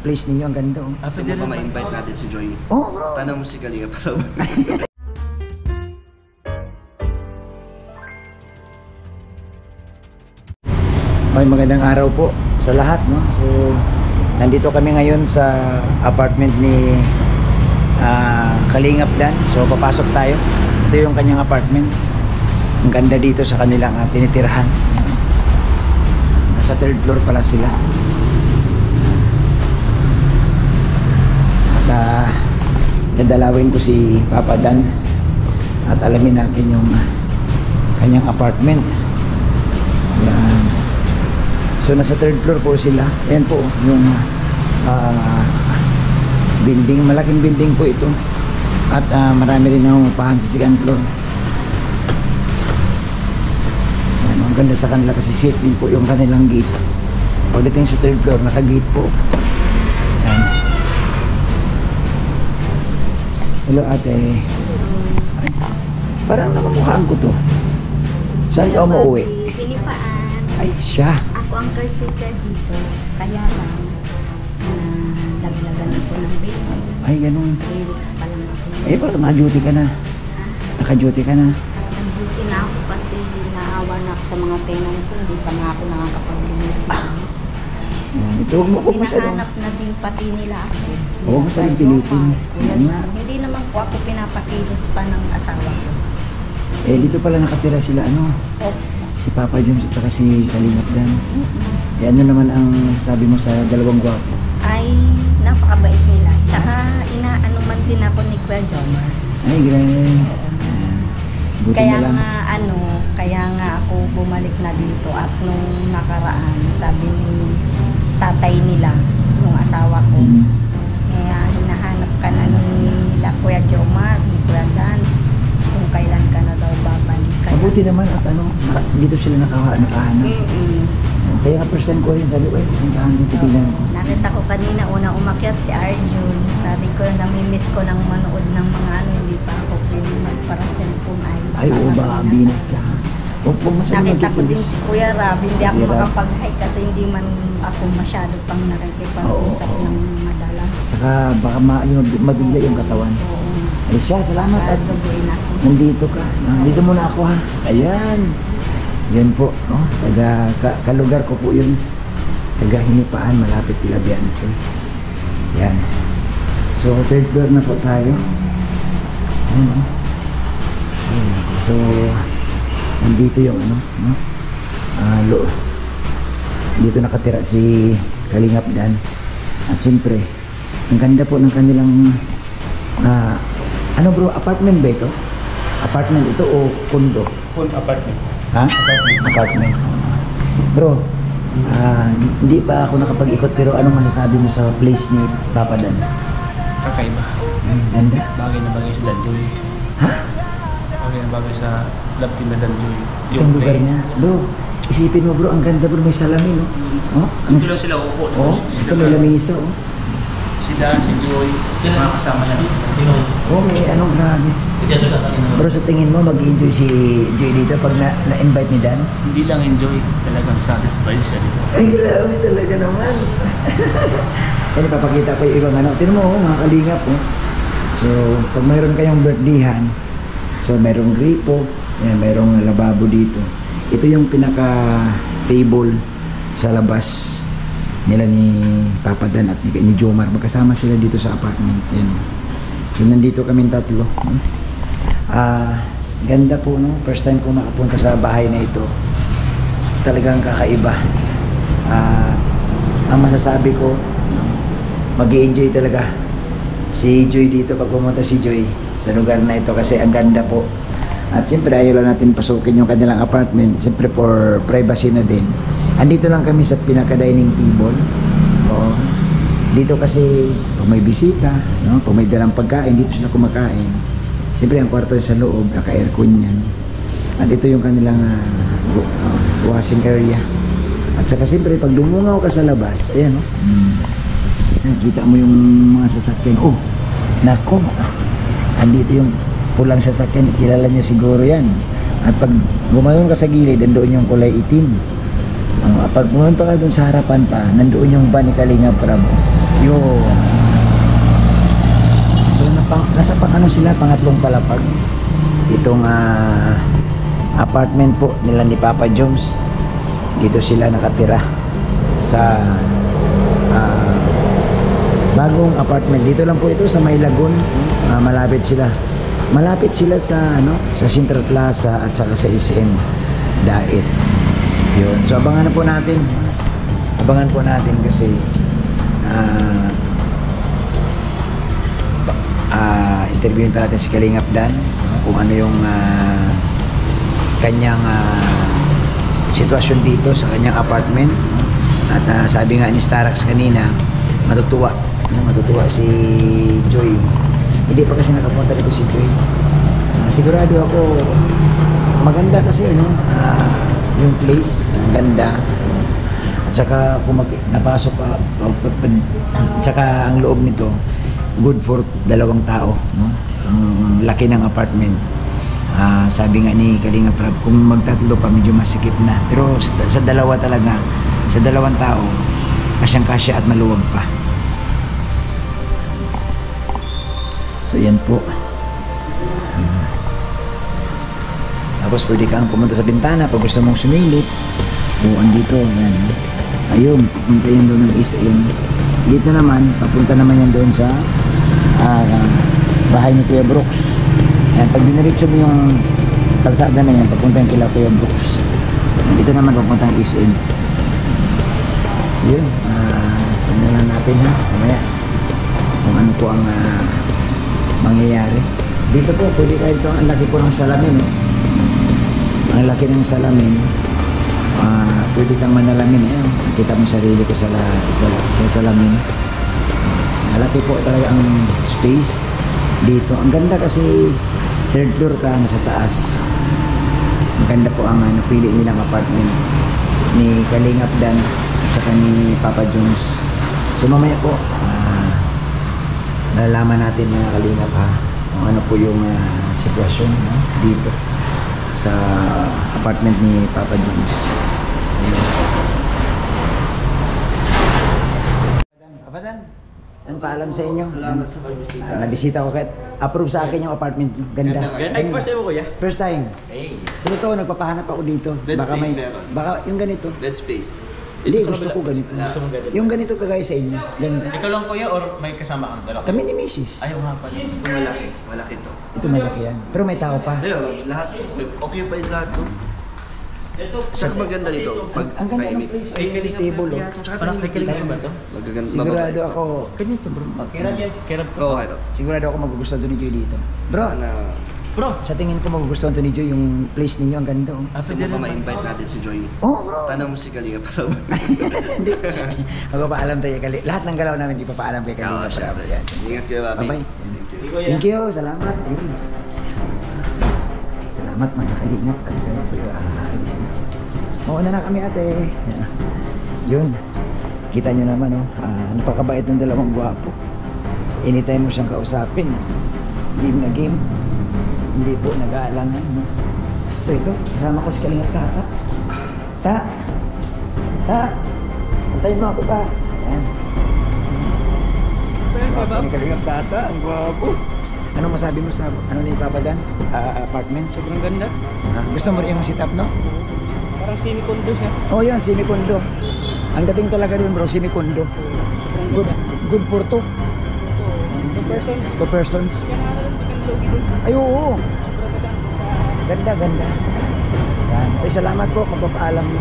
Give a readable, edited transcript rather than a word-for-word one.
Place ninyo, ang ganda oh. Gusto mo ba ma-invite natin si Joy? Oh, bro. Tanong mo si Kalinga para May magandang araw po sa lahat, no? So, nandito kami ngayon sa apartment ni Kalingap Dan. So, papasok tayo. Ito yung kanyang apartment. Ang ganda dito sa kanilang tinitirahan. Nasa 3rd floor pala sila. At dadalawin ko si Papa Dan at alamin natin yung kanyang apartment. Yan. So nasa 3rd floor po sila. Ayan po yung building, malaking building po ito. At marami rin ang upahan sa 2nd floor. Ayan, ang ganda sa kanila kasi safe din po yung kanilang gate. Pagdating sa 3rd floor, naka-gate po. Ayan. Hello ate. Ay, parang namamukhaan ko to. Saan ka umuwi? Pinipaan. Ay, siya. Ako ang caretaker dito. Kaya lang, dagdagan ko ng baby. Ay, ganun. 3 weeks pa lang ako. Eh, parang naka-duty ka na. Naka-duty ka na. Nag-duty na ako kasi naawa na ako sa mga tenant ko. Hindi pa nga ako nakakapag-linis. Yan. Ito, huwag mo masyadong. Hinahanap na din pati nila ako. Huwag masyadong pilitin. Yan nga. Hindi naman po ako pinapakilos pa ng asawa ko. Eh, dito pala nakatira sila, ano? Oh. Si Papa Jones at saka si Kalingap Dan. Eh, ano naman ang sabi mo sa dalawang gwapo? Ay, napakabait nila. Tsaka inaano man din ako ni Kuya Jomar. Ay, grabe. Buti Kaya na lang. nga kaya nga ako bumalik na dito at nung nakaraan, sabi ni tatay nila, nung asawa ko, kaya hinahanap ka na nila Kuya Jomar, ni Kuya Dan, kung kailan ka na daw babalik. Mabuti naman at ano, dito sila nakahanap. Kaya nga first time ko rin, sabi ko, puntahan dito tingnan ko. Nakita ko kanina, unang umakyat si Arjun. Sabi ko, namimiss ko ng manood ng mga hindi pa ako para cellphone ay. Ay, oo ba, binat ka. Huwag masyadong Nakita ko din magkikilos. si Kuya Rab, hindi ako Si Rab. makapag-hi kasi hindi man ako masyado pang nakikipag-usap Oo. ng madalas. Saka baka mabigla yung katawan. Oo. Ay siya, salamat at Duguin ako. nandito ka. Nandito muna ako ha. Ayan. Yan po. Oh, kalugar ko po yun. Taga Hinipaan, malapit kila Bianse. Yan. So, 3rd floor na po tayo. Ayan, oh. Ayan. So, nandito yung ano, no? Dito nakatira si Kalingap Dan. At siyempre, ang ganda po ng kanilang ano bro, apartment ba ito? Apartment ito o condo? Full apartment. Ha? Apartment. Bro, hindi pa ako nakapag-ikot pero anong masasabi mo sa place ni Papa Dan? Kakaiba. Ay, ganda. Bagay na bagay sa Danjoy. Ha? Bagay na bagay sa love team na Danjoy. Itong lugar niya. Bro, isipin mo bro, ang ganda bro, may salamin oh. Oh, Dito lang sila upo. oh, ito may lamisa oh. Si Dan, si Joy, mga kasama niya. Oh, may anong grabe. Bro, sa tingin mo mag-enjoy si Joy dito pag na-invite ni Dan? Hindi lang enjoy, talagang satisfied siya dito. Ay, grabe talaga naman. Yan, ipapakita ko yung ibang ano. Tignan mo, mga kalingap. Oh. So, pag mayroon kayong birthdayhan, so mayroong gripo, yan, mayroong lababo dito. Ito yung pinaka-table sa labas nila ni Papa Dan at ni Jomar. Magkasama sila dito sa apartment. Yan. So, nandito kami tatlo. Ganda po, no? First time ko makapunta sa bahay na ito. Talagang kakaiba. Ang masasabi ko, mag-i-enjoy talaga si Joy dito pag pumunta si Joy sa lugar na ito kasi ang ganda po. At siyempre ayaw lang natin pasukin yung kanilang apartment, siyempre for privacy na din. Andito lang kami sa pinaka-dining table. Oo. Dito kasi pag may bisita, no? Pag may dalang pagkain, dito sila kumakain. Siyempre ang kwarto sa loob, naka-aircon yan. At ito yung kanilang washing area. At saka siyempre pag dumungaw ka sa labas, ayan o. Nakita mo yung mga sasakyan. Oh, nako. Andito yung pulang sasakyan. Kilala nyo siguro yan. At pag gumayon ka sa gilid, nandoon yung kulay itim. Pag pumunta ka dun sa harapan pa, nandoon yung van ni Kalingap Rab. Yun. So nasa ano sila, pangatlong palapag. Itong apartment po nila ni Papa Jones. Dito sila nakatira sa bagong apartment. Dito lang po ito sa May Lagun. Malapit sila sa sa Central Plaza at saka sa SM Dait. Yun. So abangan po natin kasi interviewin pa natin si Kalingap Dan kung ano yung kanyang sitwasyon dito sa kanyang apartment. At sabi nga ni Starax kanina, matutuwa si Joy. Hindi pa kasi nakapunta dito si Joy. Sigurado ako maganda kasi yung place, ganda. At saka kung napasok ka, at saka ang loob nito good for 2 tao, no? Ang laki ng apartment. Sabi nga ni Kalinga Prab, kung magtatlo pa medyo masikip na, pero sa 2 talaga, sa 2 tao kasyang-kasya at maluwag pa. So yan po. Tapos pwede kang pumunta sa bintana pag gusto mong sumilip. Andito, yan. Ayun, papunta yan doon ng isa yun. Dito naman, papunta naman yan doon sa bahay ni Kuya Brooks. Ayan, pag diniretso mo yung kalsada na yan, papunta yung kila Kuya Brooks. Dito naman papunta ang SM. So yun, tingnan natin ha, mamaya kung ano po ang mangyayari. Dito po, pwede kahit ito, ang laki po ng salamin. Ang laki ng salamin. Pwede kang manalamin. Nakita mo sarili ko sa salamin. Malaki po talaga ang space dito. Ang ganda kasi 3rd floor ka sa taas. Ang ganda po ang napili nilang apartment ni Kalingap Dan at saka ni Papa Jones. So mamaya po nalalaman natin mga Kalingap kung ano po yung sitwasyon dito sa apartment ni Papa Jones. Kapadan, ang paalam sa inyo. Salamat sa pagbisita. Nabisita ko kahit approve sa akin yung apartment. Ganda. Ay, first time mo kuya? First time. Hey. So ito, nagpapahanap ako dito. Bed space meron. Baka yung ganito. Bed space. Hindi, gusto ko ganito. Gusto mo ganito? Yung ganito kagaya sa inyo. Ganda. Ikaw lang kuya or may kasama kang dalawa? Kami ni Mrs. Ayaw nga pala. Ito malaki. Malaki to. Ito malaki yan. Pero may tao pa. Ayun, lahat. Occupied lahat to. Saka maganda dito. Pag Ang ganda ng tahimik. place. Ay, table oh. Parang kay Kalinga ba to? Magaganda. Sigurado ako. Ganito bro. Kirab yan. Kirab to. Oo, okay. Sigurado ako magugustuhan to ni Joy dito. Bro, Sana, Bro! sa tingin ko magugustuhan to ni Joy yung place ninyo. Ang ganda oh. gusto mo ba ma-invite natin si Joy? Oh, bro. Tanong mo si Kalinga Prab. Hindi. Magpapaalam tayo kay Kalinga. Lahat ng galaw namin ipapaalam kay Kalinga. Oo, syempre. Yan. Ingat kayo, Papi. Bye-bye. Thank you. Thank you. Salamat. Ayun. Salamat mga Kalingap. At gano'n po yung alis na. Mauna na kami ate. Yun. Kita nyo naman oh. Napakabait ng 2 gwapo. Anytime mo siyang kausapin. Game na game. Hindi po nag-aalangan. No? So ito, kasama ko si Kalingap Tata. Ta. Antayin mo ako ta. Ayan. Ni Kalingap Tata. Ang gwapo. Anong masabi mo sa ni Papa Dan? Apartment? Sobrang ganda. Gusto mo rin yung sit-up no? Parang semi-condo siya. Oh yun, semi-condo. Ang dating talaga dun bro, semi-condo. Good for 2. 2 persons. 2 persons. Ay oo. Ganda. Yan. Ay salamat po, magpapaalam mo.